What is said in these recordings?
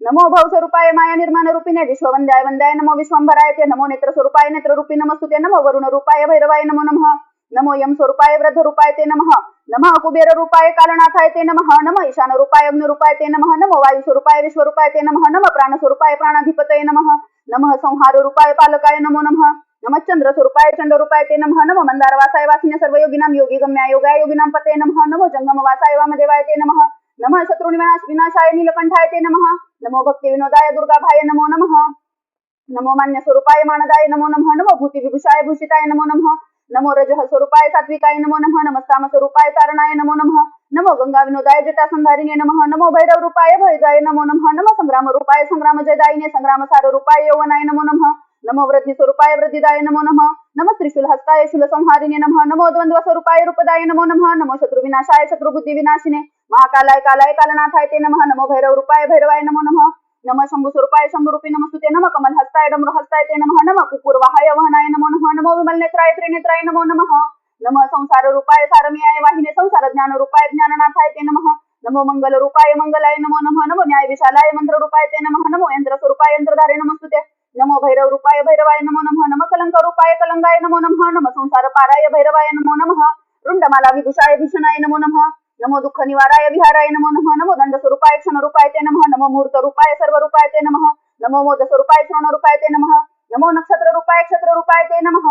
नमो भवस्वरूपाय माया निर्माण रूपिणे विश्ववंद्याय वंद्याय नमो विश्वंभराय ते नमो नेत्रस्वरूपाय नेत्ररूपी नमस्तुते नमो वरुण रूपाय भैरवाय नमो नमः नमो यम स्वरूपाय वृद्ध रूपाय ते नमः नमः कुबेर रूपाय कालनाथाय ते नमः नमः ईशान रूपाय अग्नि रूपाय ते नमः नमो वायु स्वरूपाय विश्वरूपाय ते नमः नमः प्राण स्वरूपाय प्राणाधिपतये नमः नमः संहार रूपाय पालकाय नमो नमः नमः चंद्र स्वरूपाय चंड रूपाय ते नमः नमो मंदार वासाय वासिने सर्व योगिनाम योगी गम्याय योगाय योगिनाम पते नमः नमो जंगम वासाय वामदेवाय ते नमः नमः शत्रु विनाशाय नीलकंठाय ते नमः नमो भक्ति विनोदाय दुर्गाभाय नमो नमः नमो मान्य स्वरूपाय मानदाय नमो नमः नमो भूति विभूषाय भूषिताय नमो नमः नमो रजः स्वरूपाय सात्विकाय नमो नमः नमः ताम स्वरूपाय तारणाय नमो नमः नमो गंगा विनोदाय जटासंधारिणे नमः नमो भैरव रूपाय भयदाय नमो नमः नमो संग्राम रूपाय संग्राम जयदायिने संग्राम सार रूपाय यौवनाय नमो नमः नमो वृद्धि स्वरूपाय वृद्धिदाय नमो नमः नमो त्रिशूल हस्ताय शूल संहारिणे नमः नमो द्वंद्व स्वरूपाय रूपदाय नमो नमः नमो शत्रु विनाशाय शत्रु बुद्धि विनाशिने महाकालाय कालाय कालनाथाय ते नमः नमो भैरव रूपाय भैरवाय नमो नमः नमः शंभु स्वरूपाय शंभुरूपी नमस्तुते नमः कमल हस्ताय डमरू हस्ताय ते नमः नमः कुकुरवाहाय वहनाय नमो नमः नमो विमल नेत्राय त्रिनेत्राय नमो नमः नमः संसार रूपाय सारमियाय वाहिने संसार ज्ञान रूपाय ज्ञाननाथाय ते नमः नमो मंगल रूपाय मंगलाय नमो नमः नमो न्याय विशालाय मंत्र रूपाय ते नमः नमो यंत्र स्वरूपाय यंत्रधारे नमस्तुते नमो भैरव रूपाय भैरवाय नमो नमः नमः कलंक रूपाय कलंगाय नमो नमः नमः संसार पाराय भैरवाय नमो नमः रुंडमाला विभूषाय भीषणाय नमो नमः नमो दुःख निवाराय विहाराय नमो नमः नमो दंड स्वरूपाय क्षण रूपाय ते नमः नमो मूर्त रूपाय सर्व रूपाय ते नमः नमो मोद स्वरूपाय श्रवण रूपाय ते नमः नमो नक्षत्र रूपाय क्षत्र रूपाय ते नमः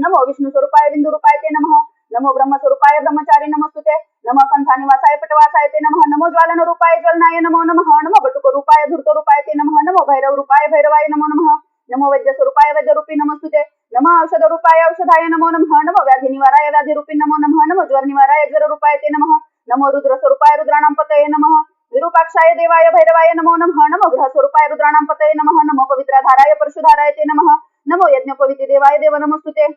नमो विष्णु स्वरूपाय बिंदु रूपाय ते नमः नमो ब्रह्म स्वरूपाय ब्रह्मचारी नमस्तुते नमो कंथा निवासाय पटवासाय ते नमः नमो ज्वालन रूपाय ज्वलनाय नमो नमः नमो बटुक रूपाय धूर्त रूपाय ते नमः नमो भैरव रूपाय भैरवाय नमो नमः नमो वैद्य स्वरूपाय वैद्य रूपी नमस्तुते नमो औषध रूपाय औषधाय नमो नमः नमो व्याधि निवाराय व्याधि रूपी नमो नमः नमो ज्वर निवाराय ज्वर रूपाय ते नमः नमो रुद्र स्वरूपाय रुद्राणां पतये नमः विरूपाक्षाय देवाय भैरवाय नमो नमः नमो गृह स्वरूपाय रुद्राणां पतये नमः नमो पवित्राधाराय परशुधाराय ते नमः नमो यज्ञोपवीति देवाय देव नमस्तुते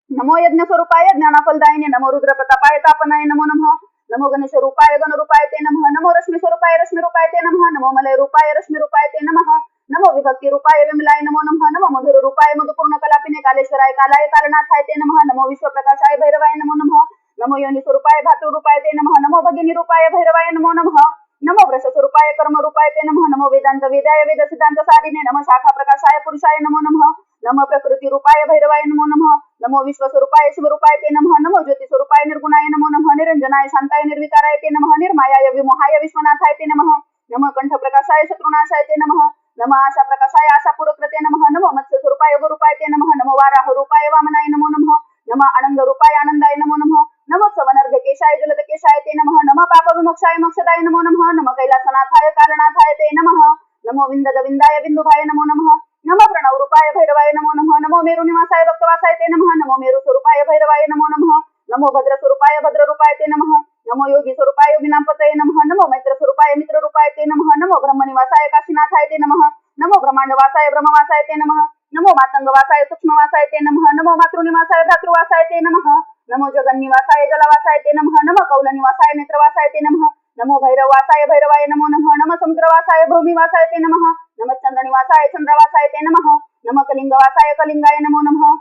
नमो यज्ञ स्वरूपाय ज्ञानाफलदायिने नमो रुद्र प्रतापाय तापनाय नमो नमः नमो गणेश रूपाय गण रूपाय ते नमः नमो रश्मि स्वरूपाय रश्मि रूपाय ते नमः नमो मलय रूपाय रश्मि रूपाय ते नमः नमो विभक्ति रूपाय विमलाय नमो नमः नमो मधुर रूपाय मधुपूर्ण कलापिने कालेश्वराय कालाय कालनाथाय ते नमः नमो विश्व प्रकाशाय भैरवाय नमो नमः नमो योनि स्वरूपाय धातु रूपाय ते नमः नमो भगिनी रूपाय भैरवाय नमो नमः नमो वृष स्वरूपाय कर्म रूपाय ते नमः नमो वेदांत वेदाय वेद सिद्धांत सारिणे नमो शाखा प्रकाशाय पुरुषाय नमो नमः नमो प्रकृती रूपाय भैरवाय नमो नमः नमो विश्व स्वरूपाय शिव रूपाय ते नमः नमो ज्योति स्वरूपाय निर्गुणाय नमो नमः निरंजनाय शांताय निर्विकाराय ते नमः निर्मायाय विमोहाय विश्वनाथाय ते नमः नमः कंठ प्रकाशाय शत्रुनाशाय ते नमः नमः आशा प्रकाशाय आशापूरकृते नमः नमो मत्स्य स्वरूपाय गुरूपाय ते नमः नमो वाराह रूपाय वामनाय नमो नमः नमः आनंद रूपाय आनंदाय नमो नमः नमः सवनर्घ केशाय जलद केशाय ते नमः नमः पाप विमोक्षाय मोक्षदाय नमो नमः नमः कैलासनाथाय कालनाथाय ते नमः नमो विंदद विंदाय बिंदुभाय नमो नमः नमः प्रणव रूपाय भैरवाय नमो नमः नमो मेरु निवासाय भक्तवासाय ते नमः नमो मेरु स्वरूपाय भैरवाय नमो नमः नमो भद्र स्वरूपाय भद्र रूपाय ते नमः नमो योगी स्वरूपाय योगिनां पतये नमः नमो मैत्र स्वरूपाय मित्र रूपाय ते नमः नमो ब्रह्म निवासाय काशीनाथाय ते नमः नमो ब्रह्मांडवासाय ब्रह्मवासाय ते नमः नमो मातंगवासाय सूक्ष्मवासाय ते नमः नमो मातृनिवासाय भ्रातृवासाय ते नमः नमो जगन्निवासाय जलवासाय ते नमः नमो कौलनिवासाय नेत्रवासाय ते नमः नमो भैरववासाय भैरवाय नमो नमः नमः समुद्रवासाय भूमिवासाय ते नमः नमः चंद्रनिवासाय चंद्रवासाय ते नमः नमः कलिंगवासाय कलिंगाय नमो नमः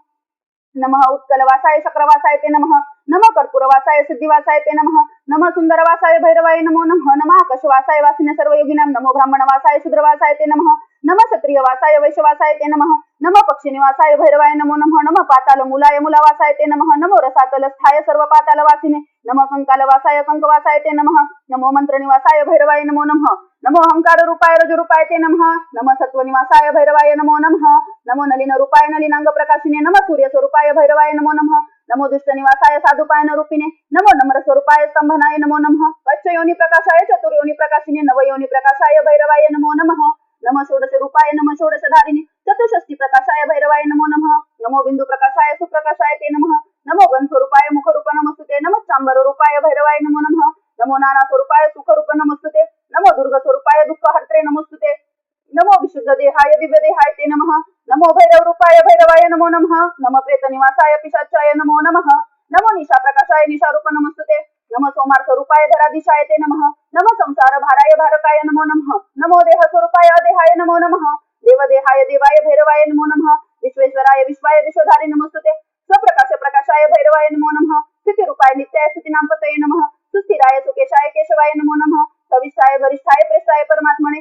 नमः उत्कलवासाय शक्रवासाय ते नमः नमः कर्पूरवासाय सिद्धिवासाय ते नमः नमः सुंदरवासाय भैरवाय नमो नमः नमः आकाशवासाय वासिने सर्वयोगिनां नमो ब्राह्मणवासाय शूद्रवासाय ते नमः नमः क्षत्रियवासाय वैश्यवासाय ते नमः नमः पक्षिनिवासाय भैरवाय नमो नमः नमः पाताल मूलाय मूलावासाय ते नमः नमो रसातलस्थाय सर्व पातालवासिने नमः कंकालवासाय कंकवासाय ते नमः नमो मंत्रनिवासाय भैरवाय नमो नमः नमो अहंकार रूपाय रजरूपाय ते नमः नमः सत्वनिवासाय भैरवाय नमो नमः नमो नलिन रूपाय नलिनांग प्रकाशिने नमः सूर्य स्वरूपाय भैरवाय नमो नमः नमो दुष्ट निवासाय साधुपायन रूपिणे नमो नम्र स्वरूपाय स्तंभनाय नमो नमः पच्चयोनि प्रकाशाय चतुर्योनि प्रकाशिने नवयोनि प्रकाशाय भैरवाय नमो नमः नमः षोडश रूपाय नमः षोडशधारिणे चतुष्षष्टि प्रकाशाय भैरवाय नमो नमः नमो बिंदु प्रकाशाय सुप्रकाशाय ते नमः नमो गण स्वरूपाय मुख रूप नमस्तुते नमः चांबर रूपाय भैरवाय नमो नमः नमो नाना स्वरूपाय सुख रूप नमस्तुते नमो दुर्ग स्वरूपाय दुःख हर्त्रे नमस्तुते नमो विशुद्ध देहाय दिव्य देहाय ते नमः नमो भैरव रूपाय भैरवाय नमो नमः नमो प्रेत निवासाय पिशाचाय नमो नमः नमो निशा प्रकाशाय निशा रूप नमस्तुते नमो सोमार्थ रूपाय धराधीशाय ते नमः नमो संसार भाराय भारकाय नमो नमः नमो देह स्वरूपाय अदेहाय नमो नमः देव देहाय देवाय भैरवाय नमो नमः विश्वेश्वराय विश्वाय विश्वधारी नमस्तुते स्वप्रकाश प्रकाशाय भैरवाय नमो नमः स्थिति रूपाय नित्याय स्थितीनां पतये नमः सुस्थिराय सुकेशाय केशवाय नमो नमः सविष्ठाय गरिष्ठाय प्रेष्ठाय परमात्मने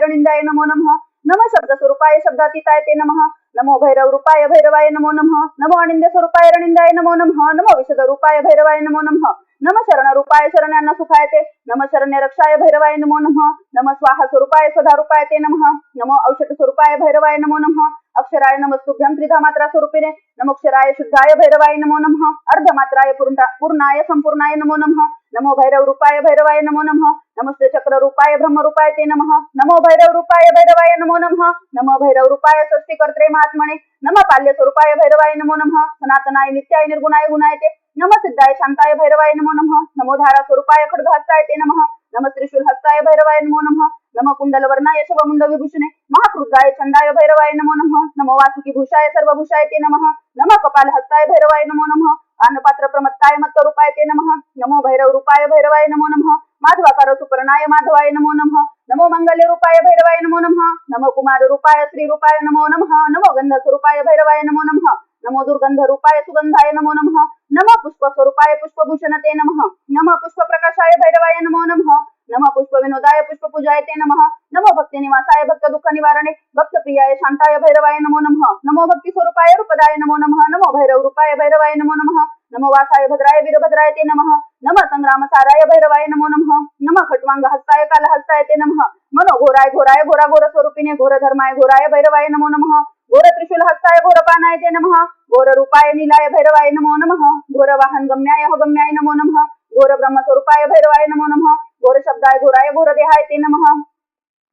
रनिंदाय नमो नमः. नमः शब्द स्वरूपाय शब्दातीताय ते नमः. नमो भैरव रूपाय भैरवाय नमो नमः. नमो अनिंद्य स्वरूपाय रनिंदाय नमो नमः. नमो विशद रूपाय भैरवाय नमो नमः. नमः शरण रूपाय शरण्यान्न सुखाय ते. नमः शरण्य रक्षाय भैरवाय नमो नमः. नमः स्वाहा स्वरूपाय स्वधा रूपाय ते नमः. नमो औषध स्वरूपाय भैरवाय नमो नमः. अक्षराय नमस्तुभ्यं त्रिधा मात्रा स्वरूपिणे नमोक्षराय शुद्धाय भैरवाय नमो नमः. अर्धमात्राय पूर्णाय संपूर्णाय नमो नमः. नमो भैरव रूपाय भैरवाय नमो नमः. नमस्ते चक्र रूपाय ब्रह्म रूपाय ते नमः. नमो भैरव रूपाय भैरवाय नमो नमः. नमो भैरव रूपाय सृष्टिकर्त्रे महात्मने नमः पाल्य स्वरूपाय भैरवाय नमो नमः. सनातनाय नित्याय निर्गुणाय गुणाय ते नमः सिद्धाय शांताय भैरवाय नमो नमः. नमो धारा स्वरूपाय खड्गहस्ताय ते नमः. नमः त्रिशूल हस्ताय भैरवाय नमो नमः. नमः कुंडल वर्णाय शवमुंड विभूषणे महाक्रुद्धाय चंडाय भैरवाय नमो नमः. नमो वासुकी भूषाय सर्वभूषाय ते नमः. नमः कपाल हस्ताय भैरवाय नमो नमः. अन्नपात्र प्रमत्ताय मत्त रूपाय ते नमः. नमो भैरव रूपाय भैरवाय नमो नमः. माधवाकार सुपर्णाय माधवाय नमो नमः. नमो मंगल्य रूपाय भैरवाय नमो नमः. नमो कुमार रूपाय श्री रूपाय नमो नमः. नमो गंध स्वरूपाय भैरवाय नमो नमः. नमो दुर्गंध रूपाय सुगंधाय नमो नमः. नमः पुष्प स्वरूपाय पुष्पभूषण ते नमः. नमः पुष्प प्रकाशाय भैरवाय नमो नमः. नमः पुष्प विनोदाय पुष्प पूजाय ते नमः. नमो भक्ति निवासाय भक्त दुःख निवारणे भक्त प्रियाय शांताय भैरवाय नमो नमः. नमो भक्ति स्वरूपाय रूपदाय नमो नमः. नमो भैरव रूपाय भैरवाय नमो नमः. नमो वासाय भद्राय वीरभद्राय ते नमः. नमः संग्राम साराय भैरवाय नमो नमः. नमः खट्वांग हस्ताय काल हस्ताय ते नमः. मनो घोराय घोराय घोरा घोर स्वरूपिणे घोर धर्माय घोराय भैरवाय नमो नमः. घोर त्रिशूल हस्ताय घोर पानाय ते नमः. घोर रूपाय नीलाय भैरवाय नमो नमः. घोर वाहन गम्याय गम्याय नमो नमः. घोर ब्रह्म स्वरूपाय भैरवाय नमो नमः. घोर शब्दाय घोराय घोर देहाय ते नमः.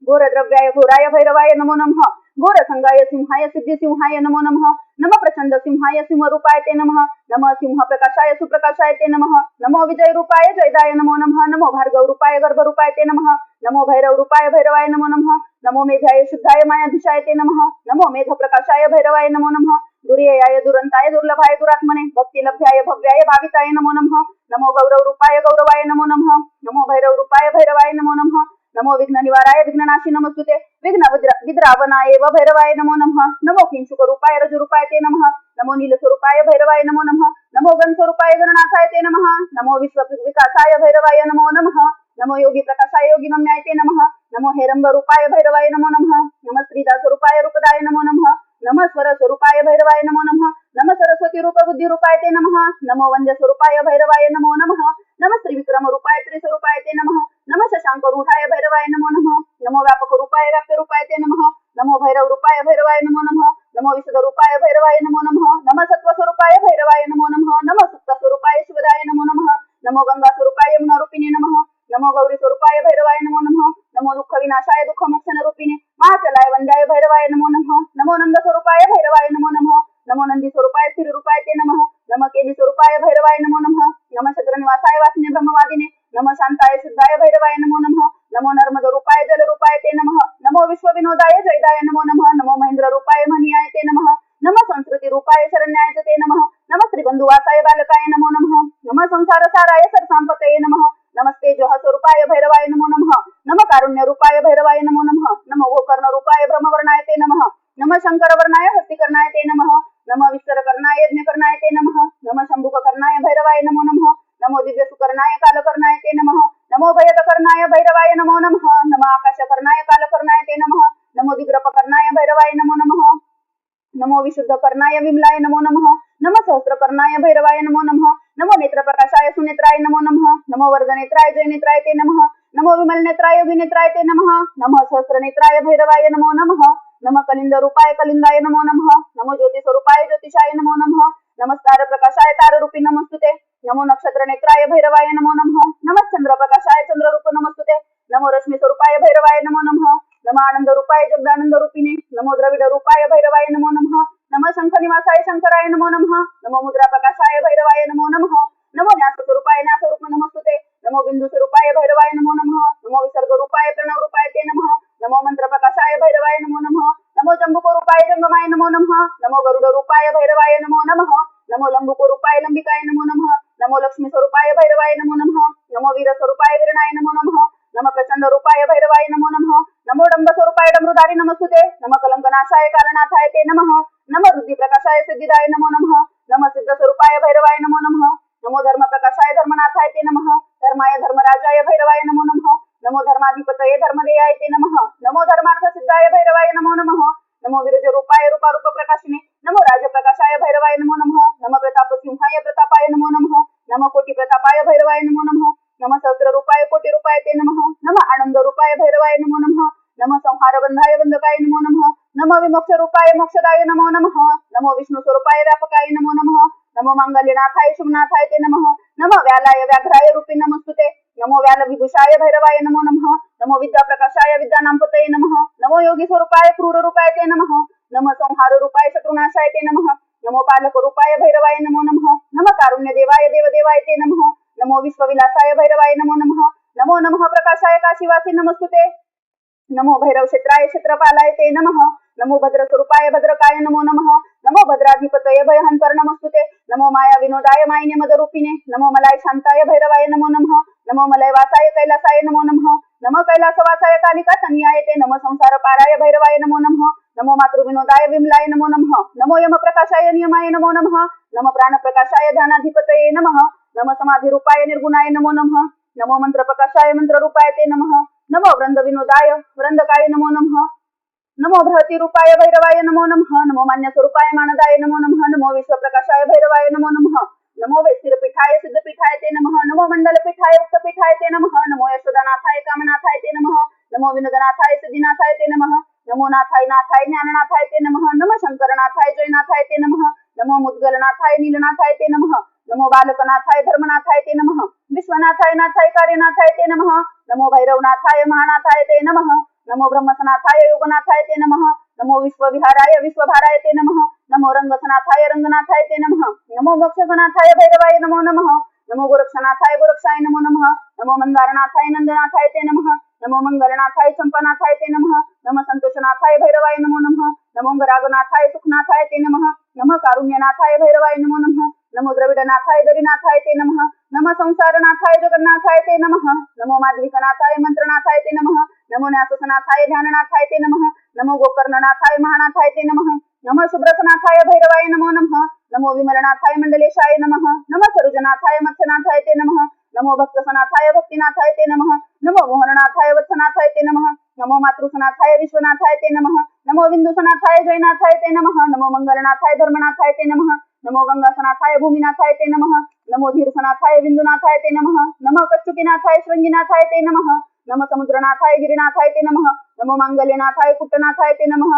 घोर द्रव्याय घोराय भैरवाय नमो नमः. घोर संगाय सिंहाय सिद्धी सिंहाय नमो नमः. नमः प्रचंड सिंहाय सिंह रूपाय ते नमः. नमः सिंह प्रकाशाय सुप्रकाशाय ते नमः. नमो विजय रूपाय जयदाय नमो नमः. नमो भार्गव रूपाय गर्भ रूपाय ते नमः. नमो भैरव रूपाय भैरवाय नमो नमः. नमो मेधाय शुद्धाय मायाधीशाय ते नमः. नमो मेघ प्रकाशाय भैरवाय नमो नमः. दुर्ययाय दुरंताय दुर्लभाय दुरात्मने भक्ति लभ्याय भव्याय भाविताय नमो नमः. नमो गौरव रूपाय गौरवाय नमो नमः. नमो भैरव रूपाय भैरवाय नमो नमः. नमो विघ्न निवाराय विघ्ननाशी नमस्तुते विघ्न विद्रावनाय भैरवाय नमो नमः. नमो किंचुक रूपाय रज रूपाय ते नमः. नमो नील स्वरूपाय भैरवाय नमो नमः. नमो गण स्वरूपाय गणनाथाय ते नमः. नमो विश्व विकासाय भैरवाय नमो नमः. नमो योगी प्रकाशाय योगी गम्याय ते नमः. नमो हेरंब रूपाय भैरवाय नमो नमः. नमः श्रीदा स्वरूपाय रूपदाय नमो नमः. नमः स्वर स्वरूपाय भैरवाय नमो नमः. नमः सरस्वती रूप बुद्धी रूपाय ते नमः. नमो वंद्य स्वरूपाय भैरवाय नमो नमः. नमः त्रिविक्रम रूपाय त्रिस्वरूपाय ते नमः. नमः शशांक रूढाय भैरवाय नमो नमः. नमो व्यापक रूपाय व्याप्य रूपाय ते नमः. नमो भैरव रूपाय भैरवाय नमो नमः. नमो विशद रूपाय भैरवाय नमो नमः. नमः सत्व स्वरूपाय भैरवाय नमो नमः. नमः सुप्त स्वरूपाय शिवदाय नमो नमः. नमो गंगा स्वरूपाय यमुना रूपिणे नमः. नमो गौरी स्वरूपाय भैरवाय नमो नमः. नमो दुःख विनाशाय दुःख मोक्षण रूपिणे महाचलाय वंद्याय भैरवाय नमो नमः. नमो नंद स्वरूपाय भैरवाय नमो नमः. नमो नंदी स्वरूपाय स्थिर रूपाय ते नमः. नमः केली स्वरूपाय भैरवाय नमो नमः. नमः शत्र निवासाय वासिने ब्रह्मवादिने नमः शांताय शुद्धाय भैरवाय नमो नमः. नमो नर्मद रूपाय जल रूपाय ते नमः. नमो विश्व विनोदाय जयदाय नमो नमः. नमो महेंद्र रूपाय मनियाय ते नमः. नमः संस्कृती रूपाय शरण्याय ते नमः. नमः त्रिबंधुवासाय बालकाय नमो नमः. नमः संसार साराय सरसांपतये नमः. नमस्ते जोह स्वरूपाय भैरवाय नमो नमः. नमः कारुण्य रूपाय भैरवाय नमो नमः. नमो गोकर्ण रूपाय ब्रह्मवर्णाय ते नमः. नमः शंकर वर्णाय हस्तिकर्णाय ते नमः. नमः विस्तर कर्णाय यज्ञकर्णाय ते नमः. नमः शंभुक कर्णाय भैरवाय नमो नमः. नमो दिव्य सुकर्णाय कालकर्णाय ते नमः. नमो भयद कर्णाय भैरवाय नमो नमः. नमः आकाश कर्णाय कालकर्णाय ते नमः. नमो दिग्रप कर्णाय भैरवाय नमो नमः. नमो विशुद्ध कर्णाय विमलाय नमो नमः. नमः सहस्र कर्णाय भैरवाय नमो नमः. नमो नेत्र प्रकाशाय सुनेत्राय नमो नमः. नमो वर्धनेत्राय जयनेत्राय ते नमः. नमो विमल नेत्राय योगी नेत्राय ते नमः. नमः सहस्र नेत्राय भैरवाय नमो नमः. नमः कलिंद रूपाय कलिंदाय नमो नमः. नमो ज्योति स्वरूपाय ज्योतिषाय नमो नमः. नमस्कार प्रकाशाय ताररूपी नमस्तुते. नमो नक्षत्र नेत्राय भैरवाय नमो नमः. नमः चंद्र प्रकाशाय चंद्ररूप नमस्तुते. नमो रश्मी स्वरूपाय भैरवाय नमो नमः. नमः आनंद रूपाय जगदानंद रूपिणे नमो द्रविड रूपाय भैरवाय नमो नमः. नमः शंख निवासाय शंकराय नमो नमः. नमो मुद्रा प्रकाशाय भैरवाय नमो नमः. नमो न्यास स्वरूपाय न्यास रूप नमस्तुते. नमो बिंदु स्वरूपाय भैरवाय नमो नमः. नमो विसर्ग रूपाय प्रणव रूपाय ते नमः. नमो मंत्र प्रकाशाय भैरवाय नमो नमः. नमो जंबुक रूपाय जंगमाय नमो नमः. नमो गरुड रूपाय भैरवाय नमो नमः. नमो लंबुक रूपाय लंबिकाय नमो नमः. नमो लक्ष्मी स्वरूपाय भैरवाय नमो नमः. नमो वीर स्वरूपाय वीरणाय नमो नमः. नमो प्रचंड रूपाय भैरवाय नमो नमः. नमो डंब स्वरूपाय डमरुधारी नमस्तुते. नमो कलंकनाशाय कालनाथाय ते नमः. नमो रुद्धी प्रकाशाय सिद्धिदाय नमो नमः. नमो सिद्ध स्वरूपाय भैरवाय नमो नमः. नमो धर्म प्रकाशाय धर्मनाथाय ते नमः. धर्माय धर्मराजाय भैरवाय नमो नमः. नमो धर्माधिपतये धर्मदेयाय ते नमः. नमो धर्मार्थ सिद्धाय भैरवाय नमो नमः. नमो विरज रूपाय रूपारूप प्रकाशिने नमो राजप्रकाशाय भैरवाय नमो नमः. नमो प्रताप सिंहाय प्रतापाय नमो नमः. नमो कोटी प्रतापाय भैरवाय नमो नमः. नमः सहस्र रूपाय कोटी रूपाय ते नमः. नमः आनंद रूपाय भैरवाय नमो नमः. नमः संहार बंधाय बंधकाय नमो नमः. नमः विमोक्ष रूपाय मोक्षदाय नमो नमः. नमो विष्णु स्वरूपाय व्यापकाय नमो नमः. नमो मांगल्यनाथाय शुभनाथाय ते नमः. नमः व्यालाय व्याघ्राय रूपी नमस्तुते. नमो व्याल विभूषाय भैरवाय नमो नमः. नमो विद्या प्रकाशाय विद्यानामपतये नमः. नमो योगी स्वरूपाय क्रूर रूपाय ते नमः. नमः संहार रूपाय शत्रुनाशाय ते नमः. नमो पालक रूपाय भैरवाय नमो नमः. नमः कारुण्य देवाय देवदेवाय ते नमः. नमो विश्वविलासाय भैरवाय नमो नमः. नमो नमः प्रकाशाय काशीवासी नमस्तुते. नमो भैरव क्षेत्राय क्षेत्रपालाय ते नमः. नमो भद्र स्वरूपाय भद्रकाय नमो नमः. नमो भद्राधिपतये भयहंतर नमस्तुते. नमो माया विनोदाय मायिने मदरूपिणे. नमो मलाय शांताय भैरवाय नमो नमः. नमो मलय वासाय कैलासाय नमो नमः. नमो कैलासवासाय कालिका तनयाय ते नमः. संसार पाराय भैरवाय नमो नमः. नमो मातृविनोदाय विमलाय नमो नमः. नमो यम प्रकाशाय नियमाय नमो नमः. नमो प्राण प्रकाशाय ध्यानाधिपतये नमः. नमो समाधि रूपाय निर्गुणाय नमो नमः. नमो मंत्र प्रकाशाय मंत्र रूपाय ते नमः. नमो वृंद विनोदाय वृंदकाय नमो नमः. नमो बृहती रूपाय भैरवाय नमो नमः. नमो मान्य स्वरूपाय मानदाय नमो नमः. नमो विश्व प्रकाशाय भैरवाय नमो नमः. नमो वैस्तिर पीठाय सिद्ध पीठाय ते नमः. नमो मंडल पीठाय उक्त पीठाय ते नमः. नमो यशोदानाथाय कामनाथाय ते नमः. नमो विनोदनाथाय सिद्धिनाथाय ते नमः. नमो नाथाय नाथाय ज्ञाननाथाय ते नमः. नमो शंकरनाथाय जयनाथाय ते नमः. नमो मुद्गलनाथाय नीलनाथाय ते नमः. नमो बालकनाथाय धर्मनाथाय ते नमः. विश्वनाथाय नाथाय कार्यनाथाय ते नमः. नमो भैरवनाथाय महानाथाय ते नमः. नमो ब्रह्मसनाथाय योगनाथाय ते नमः. नमो विश्वविहाराय विश्वभाराय ते नमः. नमो रंगसनाथाय रंगनाथाय ते नमः. नमो मोक्षसनाथाय भैरवाय नमो नमः. नमो गोरक्षनाथाय गोरक्षाय नमो नमः. नमो मंदारनाथाय नंदनाथाय ते नमः. नमो मंगलनाथाय चंपनाथाय ते नमः. नमो संतोषनाथाय भैरवाय नमो नमः. नमो गरागनाथाय सुखनाथाय ते नमः. नमः कारुण्यनाथाय भैरवाय नमो नमः. नमो द्रविडनाथाय दरिनाथाय ते नमः. नमः संसारनाथाय जगन्नाथाय ते नमः. नमो माध्विकनाथाय मंत्रनाथाय ते नमः. नमो न्यासनाथाय ध्याननाथाय ते नमः. नमो गोकर्णनाथाय महानाथाय ते नमः. नमः शुभ्रसनाथाय भैरवाय नमो नमः. नमो विमलनाथाय मंडलेशाय नमः. नमः सरुजनाथाय मत्स्यनाथाय ते नमः. नमो भक्तसनाथाय भक्तिनाथाय ते नमः. नमो मोहननाथाय वत्सनाथाय ते नमः. नमो मातृसनाथाय विश्वनाथाय ते नमः. नमो बिंदुसनाथाय जयनाथाय ते नमः. नमो मंगलनाथाय धर्मनाथाय ते नमः. नमो गंगासनाथाय भूमिनाथाय ते नमः. नमो धीरसनाथाय बिंदुनाथाय ते नमः. नमो कच्चुकीनाथाय शृंगीनाथाय ते नमः. नमो समुद्रनाथाय गिरिनाथाय ते नमः. नमो मांगल्यनाथाय कुट्टनाथाय ते नमः.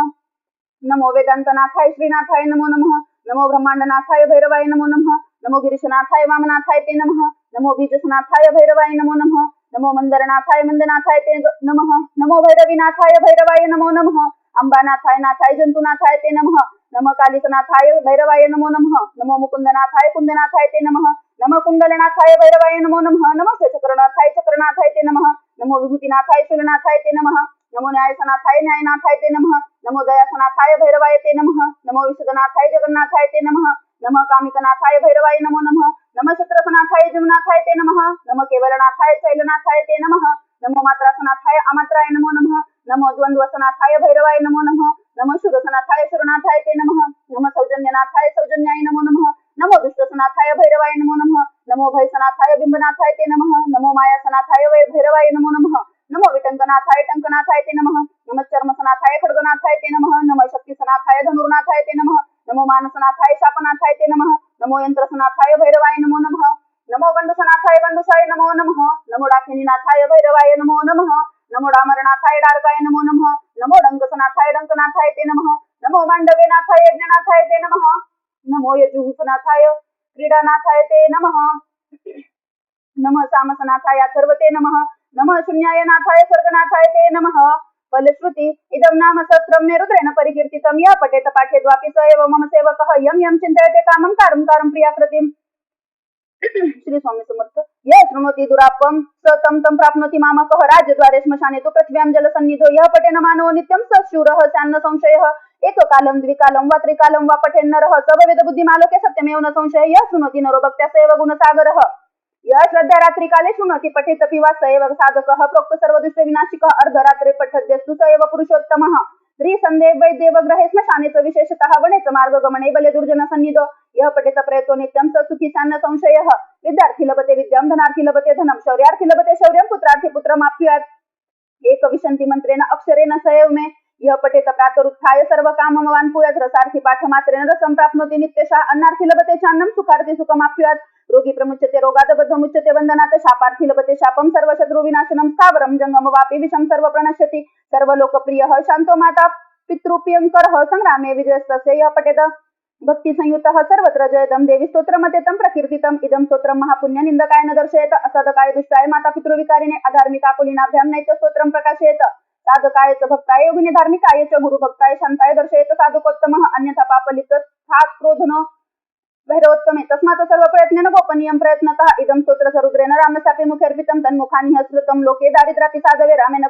नमो वेदांतनाथाय श्रीनाथाय नमो नमः. नमो ब्रह्मांडनाथाय भैरवाय नमो नमः. नमो गिरीशनाथाय वामनाथाय ते नमः. नमो बीजसनाथाय भैरवाय नमो नमः. नमो मंदरनाथाय मंदनाथाय ते नमः. नमो भैरवीनाथाय भैरवाय नमो नमः. अंबानाथाय नाथाय जंतुनाथाय ते नमः. नमो कालिसनाथाय भैरवाय नमो नमः. नमो मुकुंदनाथाय कुंदनाथाय ते नमः. नमो कुंडलनाथाय भैरवाय नमो नमः. नमो चक्रनाथाय चक्रनाथाय ते नमः. नमो विभूतिनाथाय शूलनाथाय ते नमः. नमो न्यायसनाथाय न्यायनाथाय ते नमः. नमो दयासनाथाय भैरवाय ते नमः. नमो विशुद्धनाथाय जगन्नाथाय ते नमः. नमः कामिकनाथाय भैरवाय नमो नमः. नमः शत्रसनाथाय जमुनाथाय ते नमः. नमः केवलनाथाय शैलनाथाय ते नमः. नमो मात्रासनाथाय अमात्राय नमो नमः. नमो द्वंद्वसनाथाय भैरवाय नमो नमः. नमो शूरसनाथाय शूरनाथाय ते नमः. नमो सौजन्यनाथाय सौजन्याय नमो नमः. नमो दुष्टसनाथाय भैरवाय नमो नमः. नमो भयसनाथाय बिंबनाथाय ते नमः. नमो मायासनाथाय भैरवाय नमो नमः. नमो विटंकनाथाय टंकनाथाय ते नमः. नमो चर्मसनाथाय खड्गनाथाय ते नमः. नमो शक्तिसनाथाय धनुर्नाथाय ते नमः. नमो मानसनाथाय शापनाथाय ते नमः. नमो यंत्रसनाथाय भैरवाय नमो नमः. नमो गंडुसनाथाय गंडुसाय नमो नमः. नमो डाकिनीनाथाय भैरवाय नमो नमः. नमो डामरनाथाय डारकाय नमो नमः. नमो डंकसनाथाय डंकनाथाय ते नमः. नमो मांडवेनाथाय यज्ञनाथाय ते नमः. नमो यजुहुसनाथाय क्रीडानाथाय ते नमः. नमः सामसनाथाय अथर्वते नमः. नमः शून्यायनाथाय स्वर्गनाथाय ते नमः. फलश्रुती इदं नाम सहस्रं मे रुद्रेण परिकीर्तितं यः पठेत पाठे द्वापि स एव मम सेवकः यं यं चिन्तयते कामं कारं कारं प्रियाकृतिम्. श्री स्वामी समर्थ. यः शृणोति दुरापं स तं तं प्राप्नोति मामकः. राज्यद्वारे श्मशाने तु पृथ्व्यां जलसन्निधो यः पठेन मानवो नित्यं स शूरः स्यान्न संशयः. एककालं द्विकालं वा त्रिकालं वा पठेन् नरः स भवेद बुद्धिमालोके सत्यमेव न संशयः. यः शृणोति नरो भक्त्या स एव गुणसागरः. यः श्रद्धा रात्रि काले शृणोति पठेतपि वा स एव साधकः. प्रोक्त सर्वदुष्ट विनाशिकः. अर्धरात्रे पठद्यस्तु स एव पुरुषोत्तमः. स्त्री संदेह वैदेव ग्रहे श्मशानेच विशेषतः वनेच मार्ग गमने बले दुर्जन सन्निधो. यः पठेत प्रयतो नित्यं स सुखी स्यान्न संशयः. विद्यार्थी लभते विद्यां धनार्थी लभते धनं शौर्यार्थी लभते शौर्यं पुत्रार्थी पुत्रमाप्नुयात्. एक विशन्ति मन्त्रेण अक्षरेण सयवमे यः पठेत प्रातरुत्थाय सर्वकाममवान् भूयात् रसार्थी पाठमात्रेण रसं प्राप्नोति नित्यशः अन्नार्थी लभते चान्नं सुखार्थी सुखमाप्नुयात् रोगी प्रमुच्यते रोगात् बद्धमुच्यते वन्दनात् शापार्थी लभते शापं सर्वशत्रुविनाशनं स्थावरं जङ्गमवापि विषं सर्वप्रणश्यति सर्वलोकप्रियः शान्तो माता पितृप्रियङ्करः संग्रामे विजयस्तस्य यः पठेत भक्ती संयुतः सर्वत्र जयदं देवी स्तोत्रमतेतं प्रकीर्तितम् इदं स्तोत्रं महापुण्यनिन्दकाय न दर्शयेत असदकाय दुष्टाय माता पितृविकारिणे अधार्मिकाकुलीनाभ्यां नैत स्तोत्रं प्रकाशयेत साधकाय च भक्ताय योगिने धार्मिकाय च गुरुभक्ताय शान्ताय दर्शयेत साधुकोत्तमः अन्यथा पापलिप्तस्थात् क्रोधनो भैरवोत्तमे तस्मात् सर्वप्रयत्नेन गोपनीयं प्रयत्नतः इदं स्तोत्र सरुद्रेण रामसापि मुखेर्पितं तन्मुखानि हस्रुतं लोके दारिद्र्यापि साधवे रामेण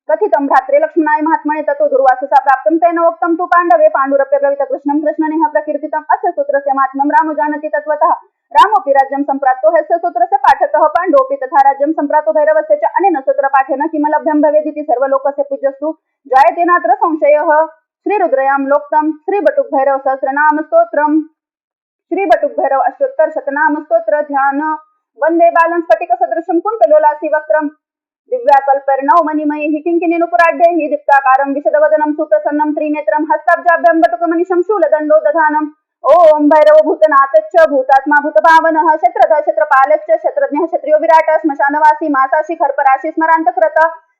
कथितं भ्रात्रे लक्ष्मणाय महात्मने ततो दुर्वाससा प्राप्तं तेन उक्तं तु पाण्डवे पाण्डुरप्य ब्रवीत कृष्णं कृष्णनेह प्रकीर्तितम् अस्य सूत्रस्य महात्म्यं रामो जानाति तत्त्वतः रामोऽपि राज्यं सम्प्राप्तो ह्यस्य सूत्रस्य पाठतः पाण्डवोऽपि तथा राज्यं सम्प्राप्तो भैरवस्य च अनेन सूत्रपाठेन किमलभ्यं भवेदिति सर्वलोकस्य पूज्यस्तु जायते नात्र संशयः श्रीरुद्रयां लोक्तं श्रीबटुकभैरव सहस्रनाम स्तोत्रम् श्रीबटुकभैरव अष्टोत्तर शतनाम स्तोत्र ध्यान वन्दे बालं स्फटिकसदृशं कुन्तलोलासी वक्त्रम् दिव्याकल्पर्णौ मणिमयैः किङ्किणीनुपुराढ्यैः दीप्ताकारं विशदवदनं सुप्रसन्नं त्रिनेत्रं हस्ताब्जाभ्यां बटुकमनिशं शूलदण्डो दधानम् ॐ भैरव भूतनाथश्च भूतात्मा भूतभावनः शत्रधः शत्रपालश्च शत्रज्ञः क्षत्रियो विराट श्मशानवासी मासाशि खर्पराशि स्मरान्तकृत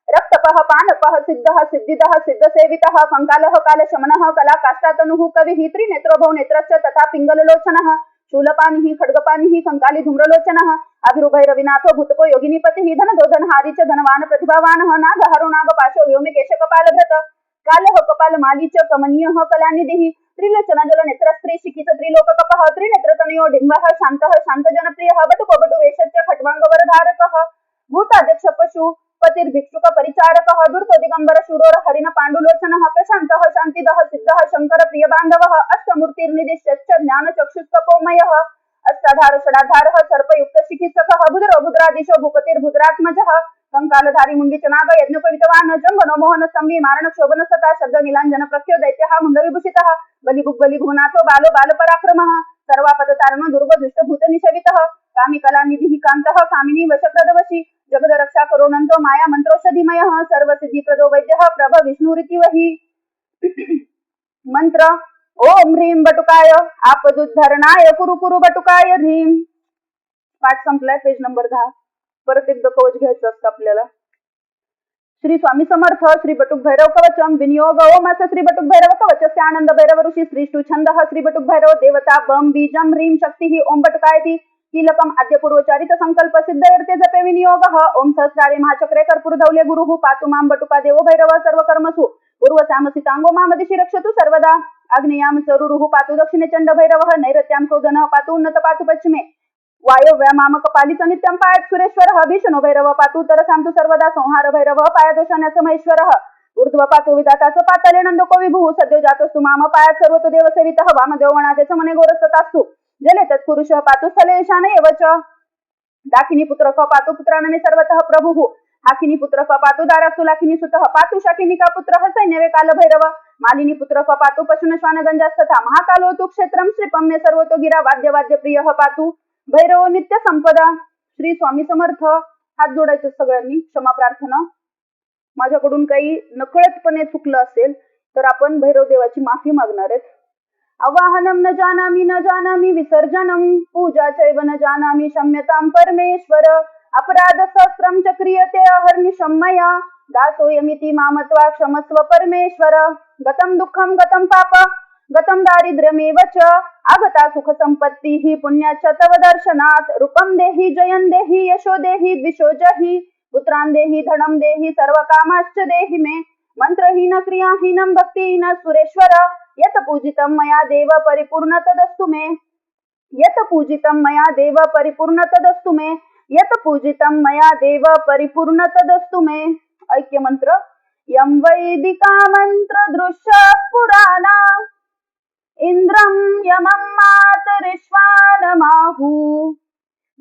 रक्तपः पानपः सिद्धः सिद्धिदः सिद्धसेवितः कंकालः कालशमनः कलाकाष्ठातनुः कविः त्रिनेत्रो भवनेत्रश्च तथा पिङ्गललोचनः शूलपानिः खड्गपानिः कंकाली धूम्रलोचनः अभिरुभैरविनाथो भूतको योगिनीपतिः धनदो धनहारी च धनवान प्रतिभावानः नागहरो नागपाशो व्योमकेश कपालभृत कालः कपालमाली च कमनीयः कलानिधिः त्रिलोचनजलनेत्रस्त्री शिखित त्रिलोककपः त्रिनेत्रतनयो डिम्बः शान्तः शान्तजनप्रियः बटुको बटुवेशश्च खट्वाङ्गवरधारकः भूताध्यक्ष पशु पतिर्भिक्षुक परिचारकः दूर्तो दिगंबर शूरोर हरिण पाण्डुलोचनः प्रशान्तः शान्तिदः सिद्धः शंकर प्रिय बान्धवः अष्टमूर्तिर्निदिश्यश्च ज्ञानचक्षुष्कपोमयः अष्टाधार षडाधारः सर्पयुक्त चिकित्सकः बुधरो बुधराधीशो भूपतिर्भुधरात्मजः कंकालधारी मुण्डिचनाग यज्ञोपवितवान् जङ्गनो मोहन स्तंभी मारण क्षोभन सता शब्द नीलांजन प्रख्यो दैत्यः मुण्डविभूषितः बलिभुग्बलिभुवनाथो बालो बालपराक्रमः सर्वापदतारणो दुर्ग दुष्टभूत निषेवितः कामी कलानिधिः कान्तः कामिनी वशप्रदवशी जगद रक्षा करोनंतो माया मंत्रोषधिमयः सर्वसिद्धिप्रदो वैद्यः प्रभ विष्णुरिति वही मंत्र ओम ह्रीं बटुकाय आपदुद्धरणाय कुरु कुरु बटुकाय ह्रीं. पाठ संपलाय. Page number 10. परत एकदा कवच घ्यायचं असतं आपल्याला. श्री स्वामी समर्थ. श्री बटुक भैरव कवचम विनियोग ओम अस श्री बटुक भैरव कवचस्य आनंद भैरव ऋषी श्रीष्टु छंदः श्री बटुक भैरव देवता बम बीजम ह्रीं शक्तिः ओम बटुकायति कीलकम आद्य पूर्वचारित संकल्प सिद्धयर्ते जपे विनियोगः ओम सहस्रारे महाचक्रे कर्पूरधौल्य गुरुः पातु मां बटुका देवो भैरव सर्वकर्मसु पूर्वसामसितांगो मामदिशि रक्षतु सर्वदा अग्नियाम चरुरुः पातु दक्षिणे चंड भैरवः नैऋत्यां क्रोधनः पातु उन्नत पातु पश्चिमे वायव्यामामक पालित नित्यं पायात् सुरेश्वरः भीषणो भैरव पातु उत्तरसां तु सर्वदा संहार भैरवः पायदोषान्यस्य महेश्वरः ऊर्ध्व पातु विधाताच पातले नन्दको विभुः सद्यो जातस्तु माम पायात् सर्वतो देवसेवितः वामदेव वनादेश मने गोरस्ततास्तु जले तत्पुरुषः पातु स्थले ईशान एव च दाकिनी पुत्रः पातु पुत्राणमे सर्वतः प्रभुः हाकिनी पुत्रः पातु दारास्तु लाकिनी सुतः पातु शाकिनिका पुत्रः सैन्यवे कालभैरव मालिनी पुत्रः पातु पशुनश्वानगंजास्तथा महाकालो तु क्षेत्रं श्रीपं मे सर्वतो गिरा वाद्य प्रियः पातु भैरव नित्य संपदा. श्री स्वामी समर्थ. हात जोडायचे सगळ्यांनी. क्षमा प्रार्थना. माझ्याकडून काही नकळतपणे चुकलं असेल तर आपण भैरव देवाची माफी मागणार आहेत. आवाहनम न जानामि विसर्जनम पूजा चैव न जानामि क्षम्यतां परमेश्वर अपराध सहस्रम च क्रियते अहर्निशं मया दासोऽयमिति मामत्वा क्षमस्व परमेश्वर गतं दुःखं गतं पाप गतं दारिद्र्यमेव च आगता सुख संपत्तिः पुण्याच्च तव दर्शनात् रूपं देहि जयं देहि यशो देहि द्विषो जहि पुत्रान् देहि धनं देहि सर्वकामाश्च देहि मे मंत्रहीन क्रियाहीनं भक्तिहीन सुरेश्वर यत पूजितं मया देव परिपूर्ण तदस्तु मे यत पूजितं मया देव परिपूर्ण तदस्तु मे यत पूजितं मया देव परिपूर्ण तदस्तु मे. ऐक्य मंत्र. यं वैदिका मंत्र दृश्य पुराणा इंद्रं यमं मातरिश्वानमाहु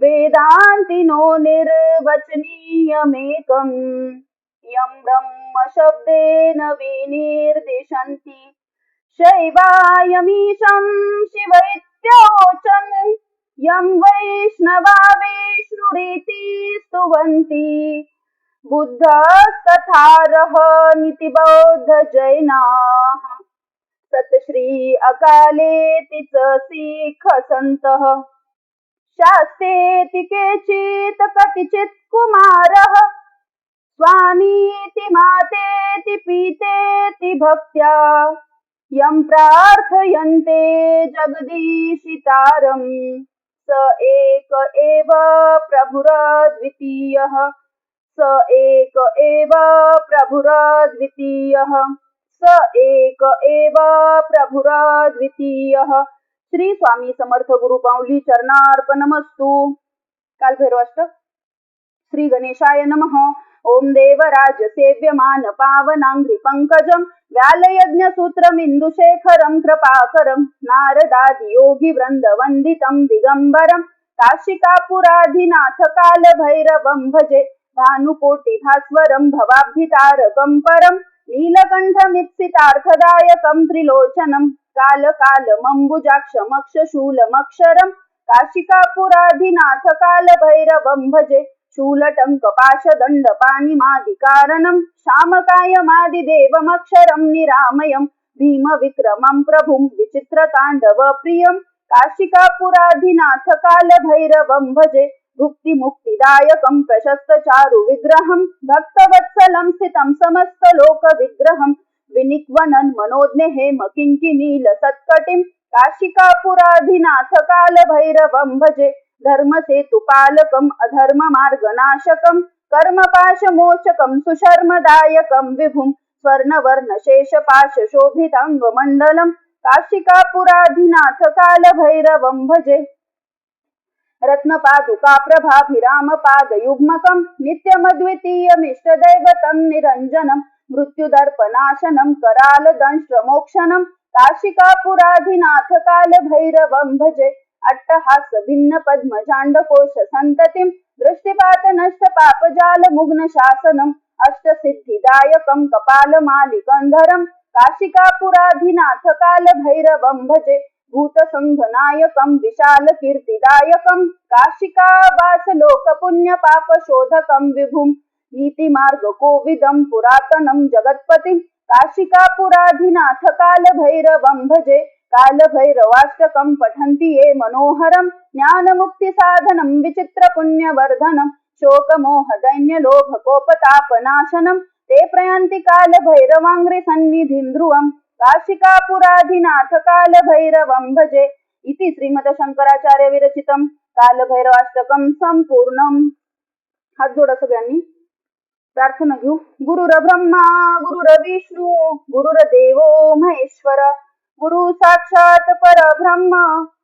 वेदान्तिनो निर्वचनीयमेकं यं ब्रह्म शब्देन विनिर्दिशन्ति शैवायमीशं शिवैत्योचन् यं वैष्णवा विष्णुरिति स्तुवन्ति बुद्धस्तथारः नीतिबौद्ध जैनाः सतश्री अकालेति च सीख संतः शास्तेति केचित् कतिचित् कुमारः स्वामीति मातेति पीतेति भक्त्या यं प्रार्थयन्ते जगदीशितारम् स एक एव प्रभुरद्वितीयः स एक एव प्रभुरद्वितीयः स एक एव प्रभुरद्वितीयः. श्री स्वामी समर्थ गुरु पाऊली चरणार्पणमस्तु. कालभैरवाष्टक. श्री गणेशाय नमः. ओम देवराज सेव्यमान पावनांघ्रि पंकजं व्यालयज्ञ सूत्रमिन्दुशेखरं कृपाकरं नारदादि योगी वृंद वंदितं दिगंबरं काशिकापुराधिनाथ काल भैरवं भजे भानुकोटि भास्वरं भवाब्धितारकं परं नीलकंठमीप्सितार्थदायकं त्रिलोचनं कालकालमम्बुजाक्षमक्षशूलमक्षरं काशिकापुराधिनाथ काल भैरवं भजे शूलटङ्कपाशदण्डपाणिमादिकारणं श्यामकायमादिदेवमक्षरं निरामयं भीमविक्रमं प्रभुं विचित्रताण्डवप्रियं काशिकापुराधिनाथ कालभैरवं भजे भुक्तिमुक्तिदायकं प्रशस्तचारुविग्रहं भक्तवत्सलं स्थितं समस्तलोकविग्रहं विनिक्वणन् मनोज्ञ हेमकिङ्किनीलसत्कटिं काशिकापुराधिनाथ कालभैरवं भजे धर्मसेतुपालकम् अधर्ममार्गनाशकं कर्मपाशमोचकं सुशर्मदायकं विभुं स्वर्णवर्णशेषपाशशोभिताङ्गमण्डलं काशिकापुराधिनाथ कालभैरवं भजे रत्नपादुकाप्रभाभिरामपादयुग्मकं नित्यमद्वितीयमिष्टदैवतं निरञ्जनं मृत्युदर्पनाशनं करालदंष्ट्रमोक्षणं काशिकापुराधिनाथ कालभैरवं भजे अट्टहास भिन्न पद्मजाण्डकोश संततिं दृष्टिपात नष्ट पापजाल मुग्न शासनम् अष्टसिद्धिदायकं कपालमालिकंधरं काशिकापुराधिनाथ कालभैरवं भजे भूतसंघनायकं विशालकीर्तिदायकं काशिकावासलोकपुण्यपापशोधकं विभुं नीतिमार्गकोविदं पुरातनं जगत्पतिं काशिकापुराधिनाथ कालभैरवं भजे कालभैरवाष्टकं पठन्ति ये मनोहरं ज्ञानमुक्तिसाधनं विचित्रपुण्यवर्धनं शोकमोहदैन्यलोभकोपतापनाशनं ते प्रयान्ति कालभैरवाङ्घ्रिसन्निधिं ध्रुवं काशिकापुराधिनाथ कालभैरवं भजे. इति श्रीमदशंकराचार्य विरचितं कालभैरवाष्टकं संपूर्णं. हात जोडा सगळ्यांनी, प्रार्थना घेऊ. गुरुर्ब्रह्मा गुरुर्विष्णू गुरुर्देवो महेश्वर गुरु साक्षात परब्रह्म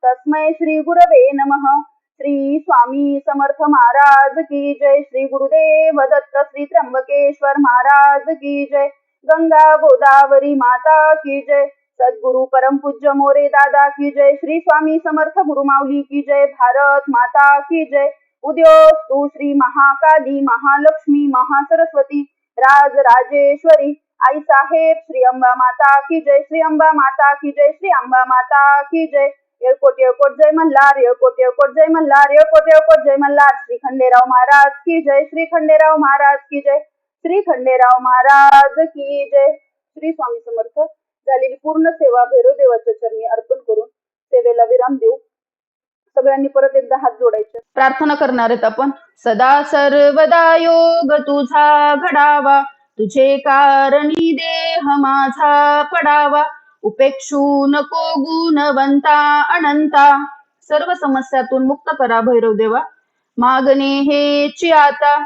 तस्मै श्री गुरवे नमः. श्री स्वामी समर्थ महाराज की जय. श्री गुरुदेव दत्त श्री त्र्यंबकेश्वर महाराज की जय. गंगा गोदावरी माता की जय. सद्गुरु परम पूज्य मोरे दादा की जय. श्री स्वामी समर्थ गुरु माऊली की जय. भारत माता की जय. उद्योस्तु श्री महाकाली महालक्ष्मी महासरस्वती राज राजेश्वरी आई साहेब श्री अंबा माता की जय. श्री अंबा माता की जय. श्री अंबा माता की जय. येळकोट येळकोट जय मल्हार. येळकोट येळकोट जय मल्हार. येळकोट येळकोट जय मल्हार. श्री खंडेराव महाराज की जय. श्री खंडेराव महाराज की जय. श्री खंडेराव महाराज की जय. श्री स्वामी समर्थ. झालेली पूर्ण सेवा भैरव देवाच्या चरणी अर्पण करून सेवेला विराम देऊ. सगळ्यांनी परत एकदा हात जोडायचे. प्रार्थना करणार आहेत आपण. सदा सर्वदा योग तुझा घडावा, तुझे कारणी देह माझा पडावा, उपेक्षू नको गुणवंता अनंता. सर्व समस्यातून मुक्त करा भैरव देवा. मागणे हेची आता